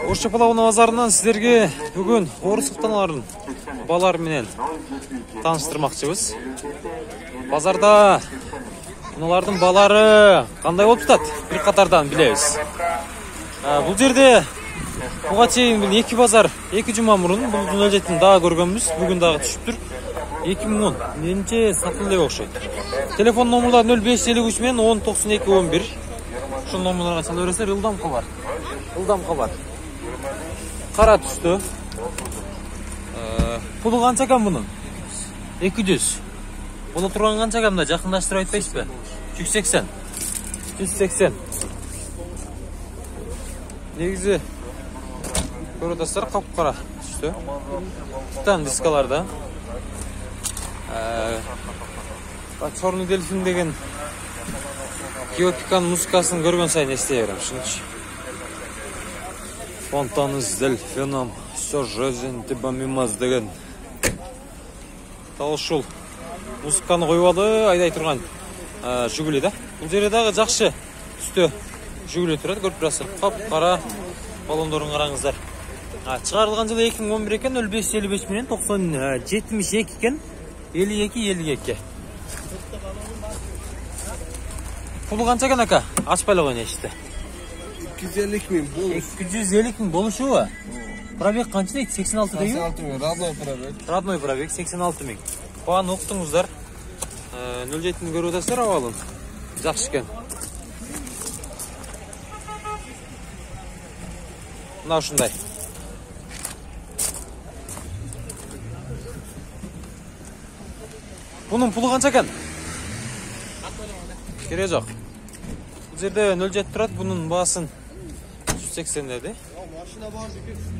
Ош Чапалауна базарынан сіздерге бүгін орыс ықтаналарын балар менен таныштырмақчыбыз. Базарда мыналардың балары қандай болып жатат? Bir қатардан білеміз. Бұл жерде буга чейин екі базар, екі жұма мурун бұл нөлжеттин дагы көргөнбүз. Бүгүн дагы түшүп тур. 2010 менче сатылды окшойт. Телефон номерлары 0553 менен 109211. Ошол номерларга чала бересиздер. Ылдам кабар. Кара түстү. Пулу канча экен мунун? 200. Боло турган канча экен мында? Жакындаштырып айтпайсызбы? 180. 180. Негизи көрүп атасыздар, капкара түстү. Титан дискаларда. Черный дельфин деген Киотикан музыкасын көргөн сайын эстей берем, шунчу. Фонтаны с дельфином, все жизнь тебя мимас деген. Дал ушул музыканы койбоду, айдай турган Жигули да. Бул жерде дагы жакшы түстө Жигули турат, көрүп турасыздар. Капкара баллондорун караңыздар. Чыгарылган жылы 2011 экен, 0555 менен 9072 экен. 52. Пулу канча экен ака? Ачпай эле койгон эшикти. 250 миң болуш. 250 миң болушубу? Пробег канча дейт? 86 дейби? 86 миң, родной пробег. Родной пробег 86 миң. Баганы уктуңуздар. 07-ни көрүп атасыздар, абалын. Жакшы экен. Мына ушундай. Bunun pulu kança eкен? Кере жок. Бул жерде 07 турат, bunun баасын 180 dedi.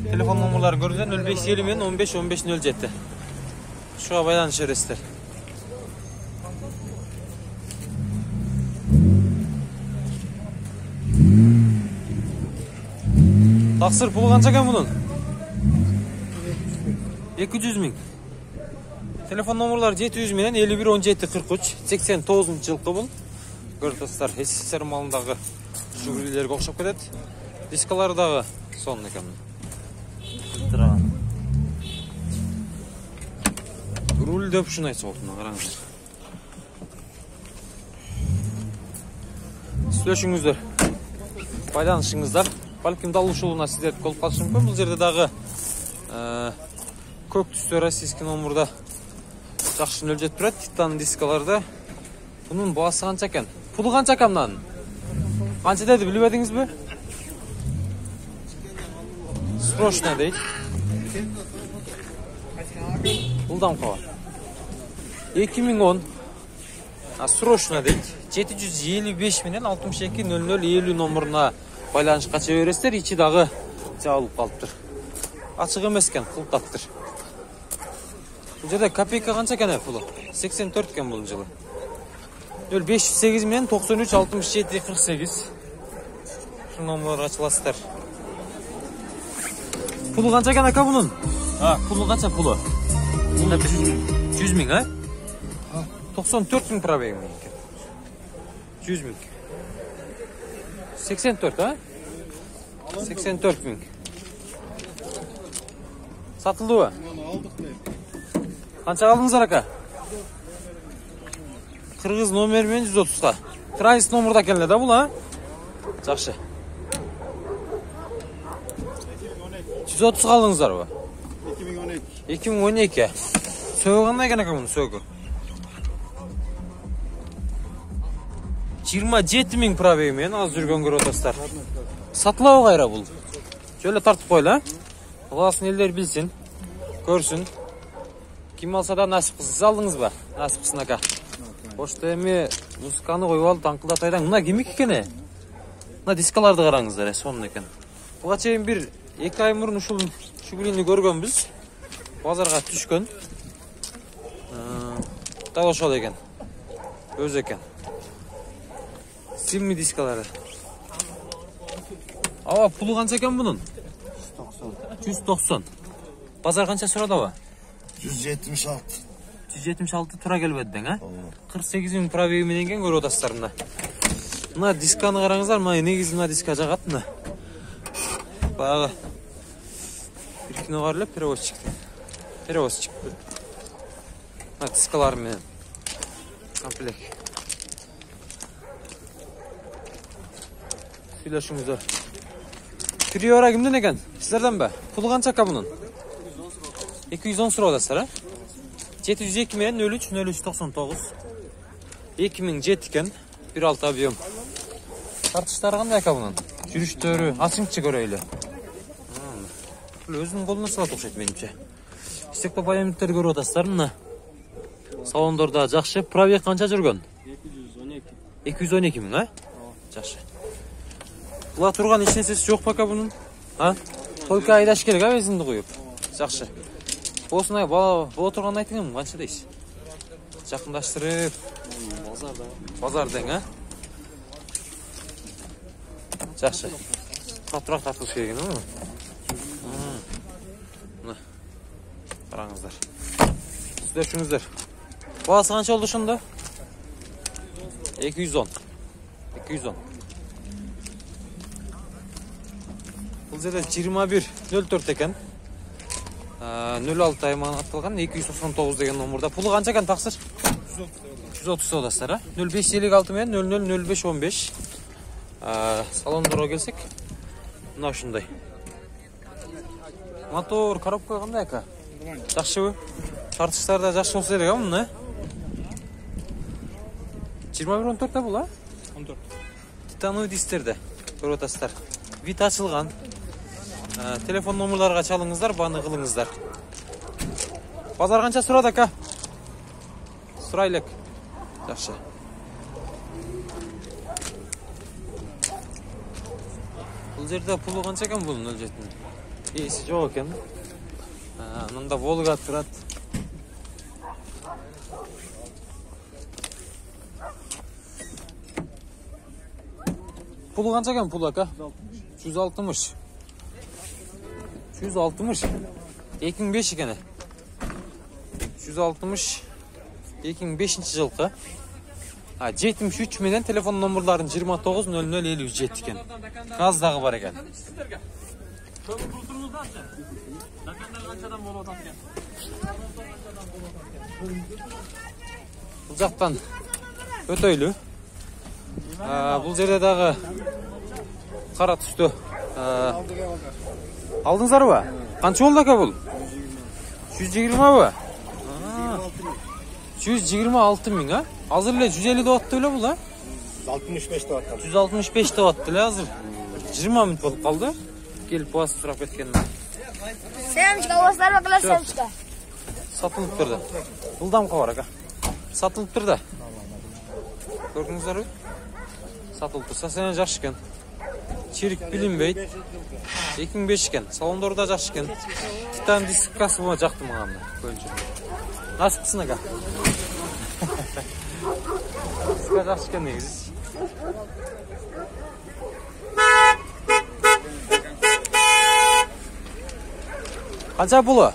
Telefon номерлары көрүнсө 0550 менен 15-15-07. Шуга байланыш бересиздер. Таксыр пулу канча экен bunun? 200 миң. Telefon номерлары 700 менен 51-17-43, 89 жылкы бул. Көрүп атасыздар, СССР малындагы Жигулилерге окшоп кетет. Дискалары дагы сонун экен. Руль деп ушуну айтса болот, мына караңыздар. Сүйлөшүңүздөр, байланышыңыздар. Балким дал ушулуна сиздердики болуп калышы мүмкүн. Бул жерде дагы көк түстө российский номерда жакшы 07 турат, Титан дискаларда. Bunun baасы канча экен? Пулу канча экен мынанын? Канча деди, билип едиңизби? Срочно дейт. Ылдам каба. 2010. Срочно дейт. 755 менен 620050 номеруна байланышка чыга бересиздер. Ичи дагы жабылып калыптыр. Ачык эмес экен, кылтаттыр. Бул жерде копейка канча экен пулу? 84 экен бул жылы. 508 менен 93-67-48. Şu номерлорго ачыласыздар. Пулу канча экен ака bunun? Пулу канча пулу? 100 миң, а? 94 миң пробеги экен. 100 миң. 84, а? 84 миң. Сатылдыбы? Канча алдыңыздар ака? Кыргыз номер менен 130-га. Транзит номерда келди да бул, а? Жакшы. 130 алдыңыздарбы? 2012. 2012. Сөөгү кандай экен ака мунун сөөгү? 27 миң пробеги менен аз жүргөн көрүп атасыздар. Сатылабы кайра бул? Жөлө тартып койду, а? Каласын элдер билсин, көрсүн. Ким алса да насип кылсын. Сиз алдыңызбы? Насип кылсын ака. Ошто эми музыканы коюп алып таңкылдатайдан. Мына кимик экен? Мына дискаларды караңыздар, сонун экен. Буга чейин бир 2 ай мурун ушул Жигулини көргөнбүз. Базарга түшкөн. Дал ошол экен. Өзү экен. Симми дискалары. Аба, пулу канча экен bunun? 190. Базар канча сурадабы? 176. 176 тура келбеді дең, а? 48 миң пробеги менен кен көрүп атасыздар мына. Мына дисканы караңыздар, мына негизи мына диска жагат мына. Bayağı bir kino var ile perevos çıktı. Perevos çıktı. Bak diskalar mı? Komplek. Söyleşіңіздер. Priora kimden ekan? Sizlerden be. Pulu qancha ka bunun? 210 so'radasizlar, ha? 702 men 03 0399. 2007 ekan. 1.6 объем. Tartışları qanday ka bunun? Жүрүштөрү ачыңчы көрөйлү. Өзүнүн колуна салат окшойт менимче. Истек параметрлер көрүп атасыздар мына. Салондорда жакшы. Пробег канча жүргөн? 212 миң, а? Жакшы. Була турган эч нерсеси жок пока бунун. А? Только айдаш керек, а, бензинди коюп. Жакшы. Осундай бола турганын айтыңым, канча дейсиз? Жакындаштырып. Базарда. Базардаң, а? Жакшы. Катыраак тартылыш керек экен, а? Мына. Караңыздар. Сүйлөшүңүздөр. Баасы канча болду ошондо? 210. 210. Бул жерде 2104 экен. 06 аймагына атталган 299 деген номерда. Пулу канча экен таксыр? 130 содасыздар, а? 0556 менен 000515. Салондорго келсек, мына ушундай. Мотор, коробка кандай ака? Жакшыбы? Тартыштарда жакшы болсо керек, а муну? 2114 да бул, а? 14. Титановый дистерде. Көрүп атасыздар. Вит ачылган. Телефон номерларга чалыңыздар, бааны кылыңыздар. Базар канча сурады ака? Сурайлык. Жакшы. Бул жерде пулу канча экен бунун 07-nin? Эси жок экен. Мында Волга турат. Пулу канча экен пул ака? 160. 160. 2005 экен. 160. 2005-жылкы. 73 менен телефон номерларын 290057 экен. Газ дагы бар экен. Бул жактан өтөйлү. Бул жерде дагы кара түстө. Алдыңыздарбы? Канча болду ака бул? 120бы? 126 миң, а? Азыр эле 150 деп атты беле бул, а? 65 деп аттым. 165 деп атты эле азыр. 20 мүнөт болуп калды. Келип бас сурап кеткеним. Семечка аласыздар бакалар, семечка. Сатылып турду. Булдам кабар ака. Сатылып турду. Көрдүңүздөрбү? Сатылып турса сен жакшы экен. Чирик билинбейт. 2005 экен. Салондорда жакшы экен. Титан дискасы буга жакты мага мына көбүнчө. Насыпсың ака. Диска жакшы экен негизи. Канча пулу?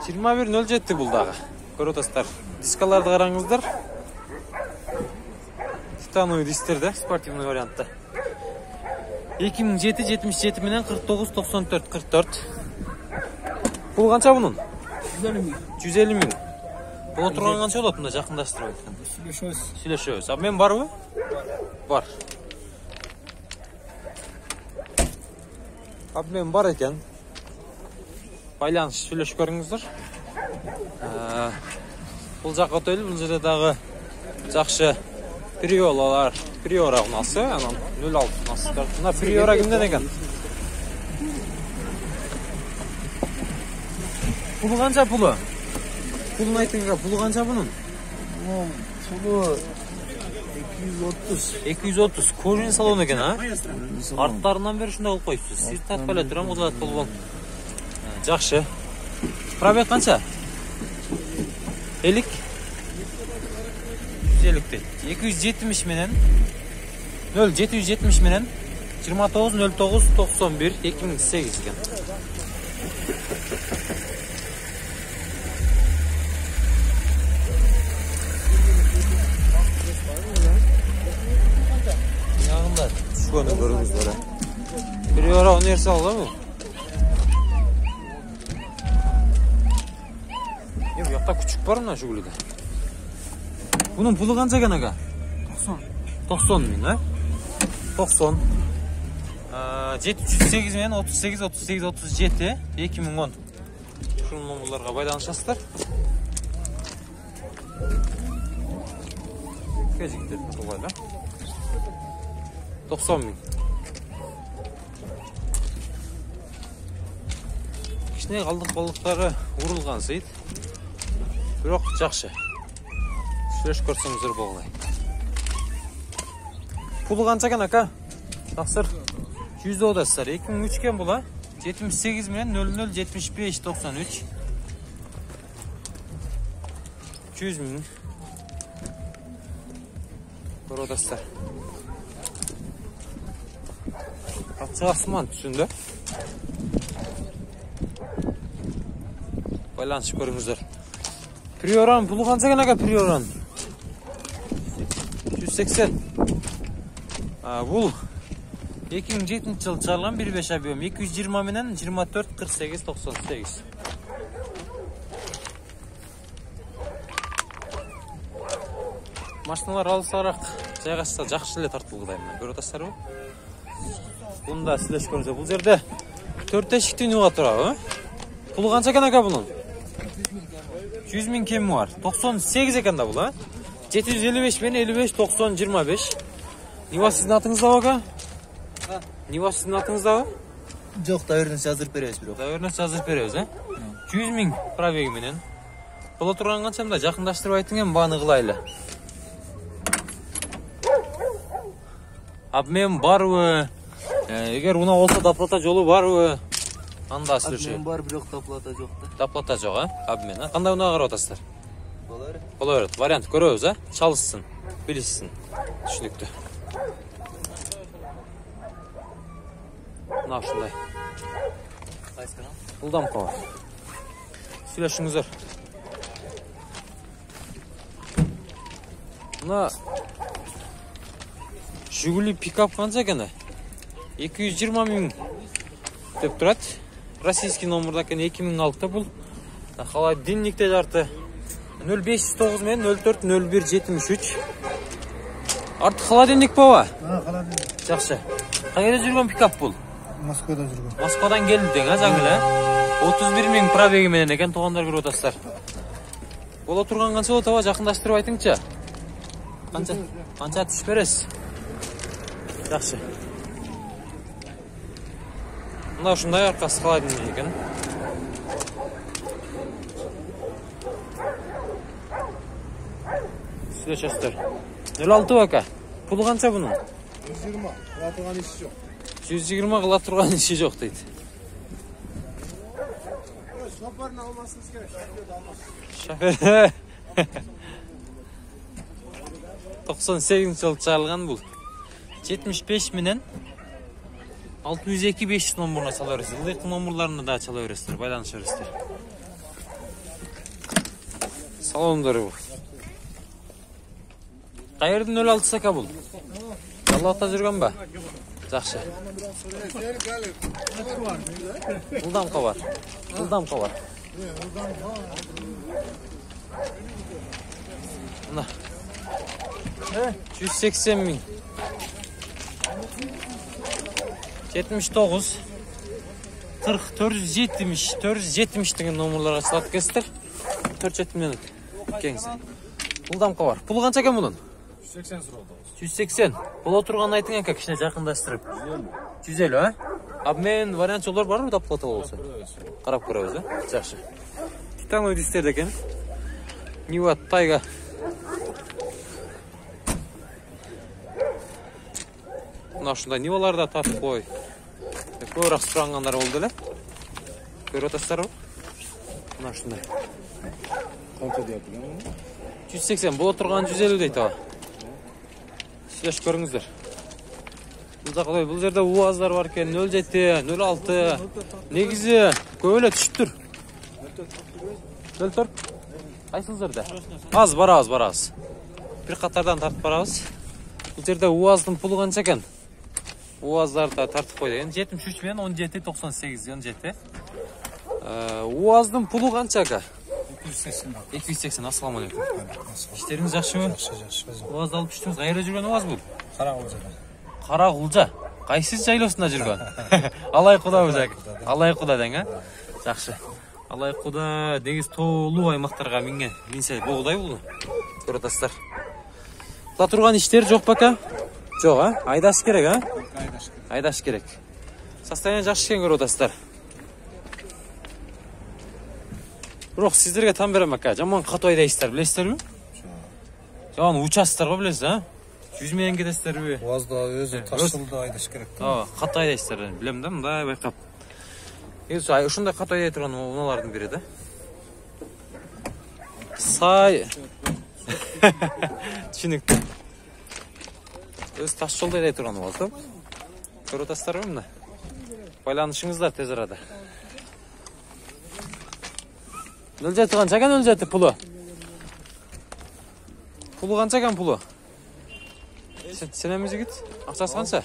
2107 бул дагы. Көрүп атасыздар. Дискаларды караңыздар. Титановый дистерде, спортивный вариантта. 2007-77 менен 49-94-44. Пул канча бунун? 150 миң. Бул турган канча болот мында жакындаштырып айткан? Сүйлөшөбүз. Мен барбы? Бар. Мен бар экен. Байланыш сүйлөшүп көрүңүздөр. Бул жакка өтөйлү. Бул жерде дагы жакшы Приолалар, Приора унасы, анан 06 унасы. Мына Приора кимден экен? Пулу канча пулу? Пулун айтыңга, пулу канча бунун? Пулу 230. 230. Кожин салон экен, а? Арттарынан бери ушундай кылып коюпсуз. Сиз татпай эле турам, кузат болбол. Жакшы. Пробег канча? 50. 150 дейт. 270 менен 0770 менен 290991 2008 экен. Ягында түшкөнү көрүңүздөр. Приора универсал да бул. Bu yakta küçük var mı şu gülüde? Bunun pulu kanca gene ka? 90 bin ha? 90. 708 men 38 38 37 2010. Şunun numaralarga baylanışasыздар. Keciktir to'g'aylar. 90 bin. Kishne qaldiq balliqlari urulgan seyit. Biroq yaxshi. Süreç ko'rsangizlar bo'ladi. Pulu qancha ekan aka? Taqsir 100 odasizlar. 2003 ken bula. 78 men 00 75 93. 200 ming. Bir odasizlar. Açıq asman түсүндө. Байланышып көрүңүздөр. Prioran pulu qancha ekan aka Prioran? 180. Bu 2007 yıl çıkarılan 1.5 abiyom. 220 menen 24 48 98. Машиналар алысараак жайгашса жакшы эле тартылгыдайм мен. Көрүп атасыздар бу? Бунда силеш көрсө бул жерде 4 эшиктүү нуга турабы? Пулу канча экен aka bunun? 100 bin kemi var. 98 ekan da bu la. 755 ben 55 90 25. Niva sizin atınızda baka? Niva sizin atınızda mı? Yok, daverden hazır berебиз бирок. Daverden hazır berебиз, ha? 100 bin pробеги менен. Bola turgan kançam da jakındaштырып айтың эми бааны кылайлы. Обмен барбы? Эгер уна болсо доплата жолу барбы? Анда сүрчү. Обмен бар, бирок доплата жок да. Доплата жок, а? Обмен, а? Кандай унага карап атасыздар? Болор. Болор, вариант көрөбүз, а? Чалышсын, билишсин. Түшүнүктүү. Мына ушундай. Кайсыкана? Булдам кабар. Сүйлөшүңүздөр. Мына Жигули пикап канча экен? 220 миң деп турат. Российский номерда экен 2006-та бул. Холодильникте жарты 0509 мен 04 01 73. Арты холодильник баба? Холодильник. Жакшы. Кайда жүргөн пикап бул? Москвада жүргөн. Москвадан келди дең, а жаңыл, а? 31 миң пробеги менен экен, туугандар көрүп атасыздар. Бола турган канча болот аба, жакындаштырып айтыңчы. Канча түшүп бересиз? Жакшы. Мына ушундай аркасы холодильник экен. Сүйлөшөсүздөр. 06 бака. Пулу канча бунун? 120. Кыла турган иши жок. 120 кыла турган иши жок дейт. Шоферни алмашыңыз керек. Шофер. 98-жылы чыгарылган бул. 75 менен 602 500 номеруна чала бересиз. Ылдык номерларына да чала бересиздер, байланыша бересиздер. Салондор бул. Кайердин 06 ака бул? Аллахта жүргөн ба? Жакшы. Булдам кабар. Булдам кабар. Мына 180 миң. 79 40 470 470 деген номерларга чалат кестер. 4-7 минут кеңсе. Булдам кабар. Пул канча экен мунун? 180 суралды. 180. Бола турган айтың ака, кичине жакындаштырып. 150, а? Обмен вариант жолдор барбы, доплата болсо? Карап көрөбүз, а? Жакшы. Титановый дистерде экен. Нива Тайга. Мына ушундай ниваларда тартып кой. Көбүрөөк сурангандар болду эле. Көрүп атасыздарбы? Мына ушундай. Канча деп атам? 180, бола турган 150 дейт аба. Сүйлөшүп көрүңүздөр. Бул жерде УАЗдар бар экен, 07, 06. Негизи көп эле түшүптүр. 04. Кайсыл жерде? Аз барабыз. Бир катардан тартып барабыз. Бул жерде УАЗдын пулу канча экен? Uazdарды да тартып қойды екен. 73 мен 17.98 17. Уаздың пулы қанша ака? 280. 280. Ассалаумағалейкум. Іштеріңіз жақсы ма? Жақсы. Уазды алып іштіңіз. Қайда жүрген уаз бұл? Қарағұлжада. Қарағұлжа. Қайсы жайлосында жүрген? Алай құда өзәк. Алай құда дең, а? Жақсы. Алай құда дегіз толу аймақтарға минсе болдай бұл. Көротастар. Бұла тұрған іштер жоқ па ака? Жоқ, а? Айдаш керек, а? Айдаш керек. Состояние жақсы екен көротастар. Жоқ, сіздерге там берем ака. Жаман қату айдайсыздар, білесіздер ме? Жаман участар ғой білесіз, а? 100 менен кетесіздер бе? Уазда өзі ташылды айдаш керек. Қату айдайсыздар, білем да, мындай байқап. Ушундай қату айдай тұрған уналардың бірі да. Сай. Түсінікті. Өз таш жолда айдай тұрған уаз да. Көротастар ғой мына. Байланышыңыздар тез арада. 07 қанша екен 07 пұлы? Пұлы қанша екен пұлы? Сенеміз егіт? Ақшасы қанша?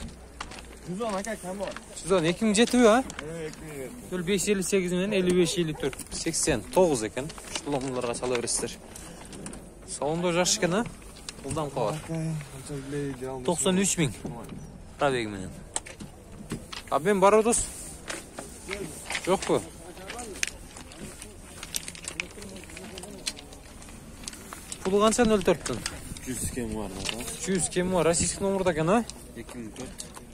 110 ака кәм бар. 110, 2007 бі, а? 0558 мен 5554, 89 екен. Шұлымыларға сала бересіздер. Салонда жақшы екен, а? Ұлдам қауар. 93 мың. Пробег менен. Абмен бар одос? Жоқ қой? Пұлы қанша 04-тің? 100 кем бар. 100 кем бар. Российский номерда екен, а?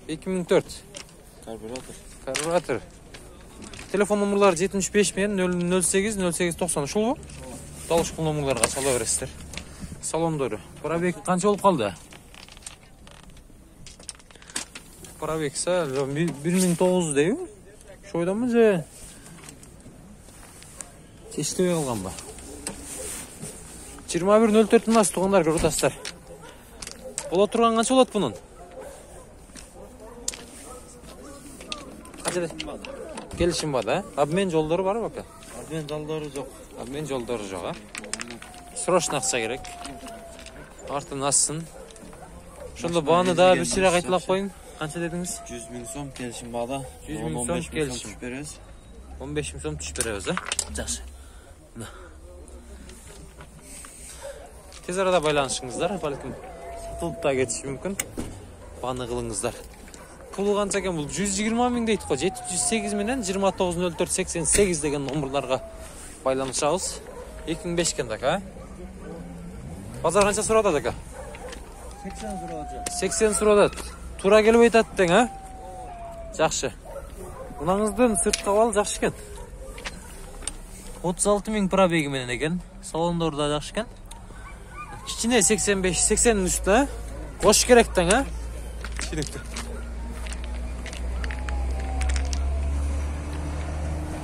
2004. Карбюратор. Телефон номерлары 75 мен 08 08 90 ұшыл ғой? Далышқыл номерларға сала бересіздер. Салондары. Пробег қанша болып қалды? Пробег са 1900 дейі? Шойдан мұ же? Тештеуе қалған ба? 21.04 нас туғандар көрітастар. Бола тұрған қанша болады бұның? Қанша де? Келішім бады, а? Обмен жолдары бар бака? Обмен жолдары жоқ. Обмен жолдары жоқ, а? Срочно ақша керек. Артын ассın. Шонда бағаны да бір сирек айтылап қойын. Қанша дедіңіз? 100 мың сом келішім бада. 100 мың сом келішім. 15 мың сом түш береміз, а? Жақсы. Тез арада байланышыңыздар, бәлкім тұлыпта кетіші мүмкін. Баны қылыңыздар. Пұлы қанша екен бұл 120 мың дейді қой. 708 менен 290488 деген номерларға байланышағыз. 2005 екен дака. Базар қанша сұрады ака? 80 сұрады. 80 сұрады. Тура келіп айтады дең, а? Жақшы. Мынаңыздың сыртқа балы жақшы екен. 36 мың пробегі менен екен. Салондары да жақшы екен. Кичине 85-80 үстіне, қош керектен, а? Кішінікті.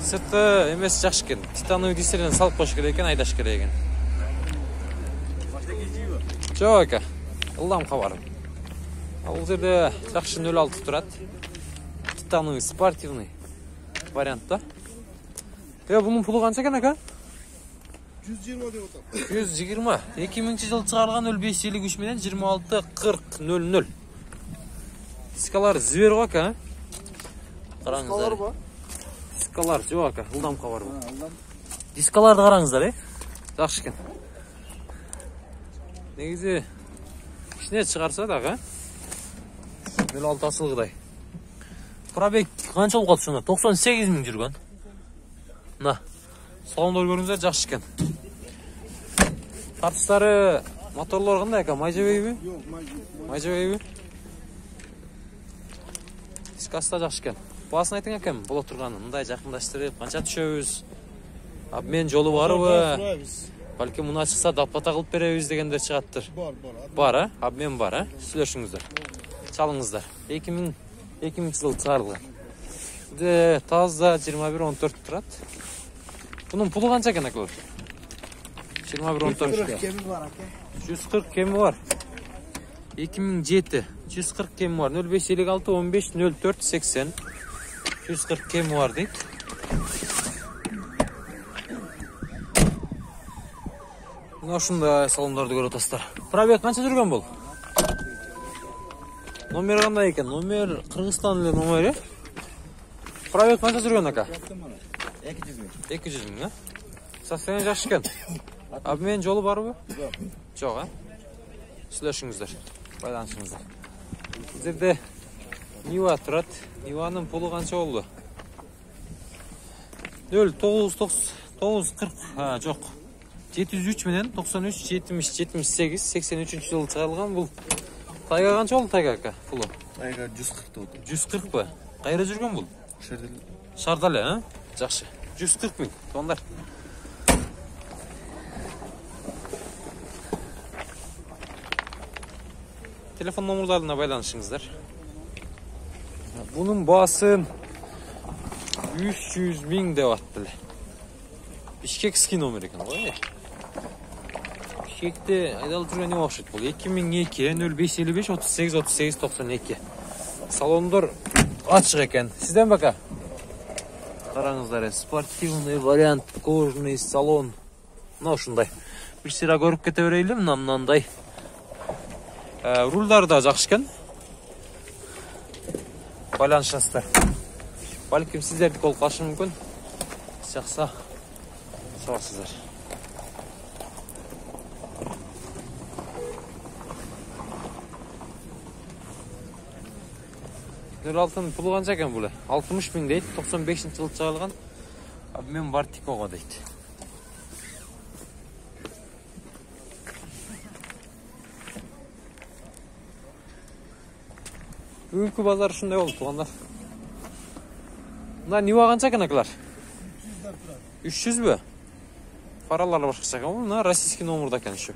Сырты емес жақшы екен. Титановый дистерден салып қош керек екен, айдаш керек екен. Жоқ ака, ұлдам қабарым. Ол жерде жақшы 06 тұрады. Титановый спортивный вариантта. Бұның пұлы қанша екен ака? 120 деп отыр. 120. 2000 жыл шығарған 0553 менен 264000. Дискалар звер ғой ака. Қараңыздар. Дискалар жоқ ака, ұлдам қабар бұл. Дискаларды қараңыздар, жақсы екен. Негізі кішіне шығарса да аға. 06 асылғыдай. Пробег қанша болып қалды сонда? 98 мың жүрген. На. Салондар көріңіздер жақсы екен. Тартыстары, моторлар қандай ака? Майжабей бе? Жоқ, Майжабей бе? Дискаста жақсы екен. Басын айтың әкем, бола тұрғаны. Мұндай жақындаштырып, қанша түшөбіз? Обмен жолы бары бі? Бәлкі мұна шықса даппата қылып береміз дегендер шығаттыр. Бар, а? Обмен бар, а? Сөйлешіңіздер. Çalыңыздар. 2000 жыл шығарылған. Тазда 21-14 тұрады. Бұның пұлы қанша екен әкелер? 21-14. 140 кемі бар. 2007. 140 кемі бар. 0556-15-04-80. 140 кемі бар дейді. Мұна шында салондарды көрі отастар. Пробег қанша жүрген бұл? Номер қандай екен? Номер Қырғызстан эле номері. Пробег қанша жүрген ака? 200 мың. 200 мың, а? Состояние жақсы екен. Обмен жолы бар бы? Жоқ, а? Сөйлесіңіздер, байланышыңыздар. Бұл жерде Нива тұрады. Ниваның пулы қанша болды? 0940, жоқ. 703 менен 93, 70, 78, 83 жылы шығарылған бұл. Тайга қанша болды тайга ака пулы? Тайга 140 болды. 140 ба? Қайда жүрген бұл? Шардале, а? Жақсы. 140 мың, тондар. Телефон номерларына байланышыңыздар. Бұның басын 300 мың деп аттылы. Бишкекский номер екен ғой. Бишкекте айдалып жүрген не оқшайды бұл? 2002-0555-38-38-92. Салондар açıq екен. Сізден бака? Қараңыздар, спортивный вариант, кожаный салон. Мына ушундай. Bir sıra көріп кете берейлі, мынандай. Рульдар да жақсы екен. Байланышасыздар. Балким сіздерді қол қашы мүмкін. Жақса сұрасыздар. Нөл алтын пұлы қанша екен бұл? 60 мың дейді, 95 жылы шығарылған. Мен Вартикоға дейді. Бүгінгі базар үшінде болды туғандар. Мына Нива қанша екен акалар? 300 бі? Паралары башқаша екен. Мына российский номерда екен үші.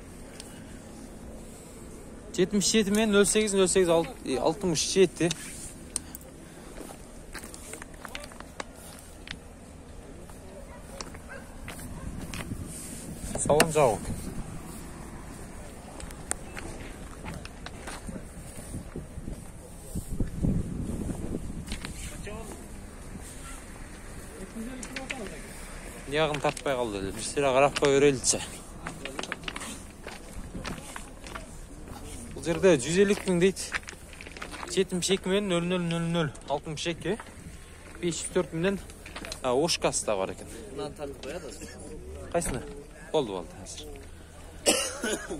77 мен 08-08-67. Салон жауы. Яғын тартпай қалды. Bir sıra қарап қой өрелдіше. Бұл жерде 150 мың дейді. 72 мен 0000 62 504 менен ошкасы да бар екен. Мынаны тартып қояды. Қайсыны? Болды.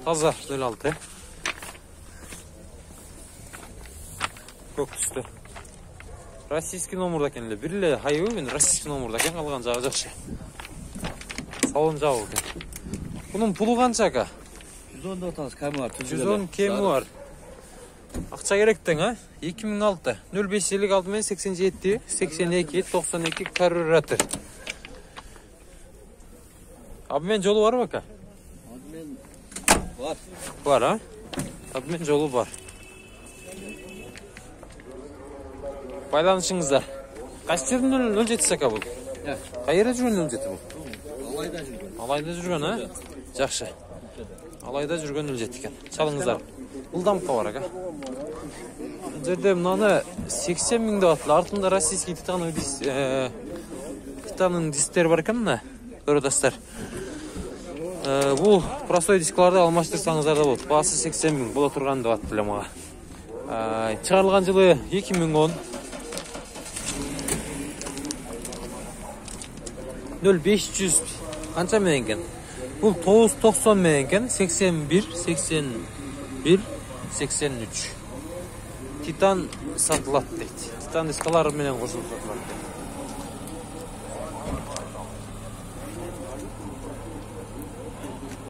Таза 06. Көк түсті. Российский номерда екен. Бірлі хайы мен российский номерда екен. Қалған жағы жақшы. Салон жауы екен. Бұның пұлы қанша ака? 110 отаңыз кәмі бар. 110 кемі бар. Ақша керектің, а? 2006. 0556 мен 87, 82, 92 карбюратор. Обмен жолы бар бака? Обмен бар. Бар, а? Обмен жолы бар. Байланышыңыздар. Қайсы жердің 07 сака бұл? Қайыры жүрген 07 бұл? Алайда жүрген. Алайда жүрген, а? Жақшы. Алайда жүрген 07 екен. Çalыңыздар. Бұлдамқа бар, аға. Жерде мынаны 80 мың деп атылы. Артында российский титанның дисктері бар екен, мына? Көрдастар. Бұл простой дискларды алмаштырсаңыздар да болды. Басы 80 мың бола тұрған деп атылы маға. Шығарылған жылы 2010. 0500 қанша мен екен? Бұл 990 мен екен, 81, 81, 83. Титан сатылады дейді. Титан дискалары менен қосылып сатылады.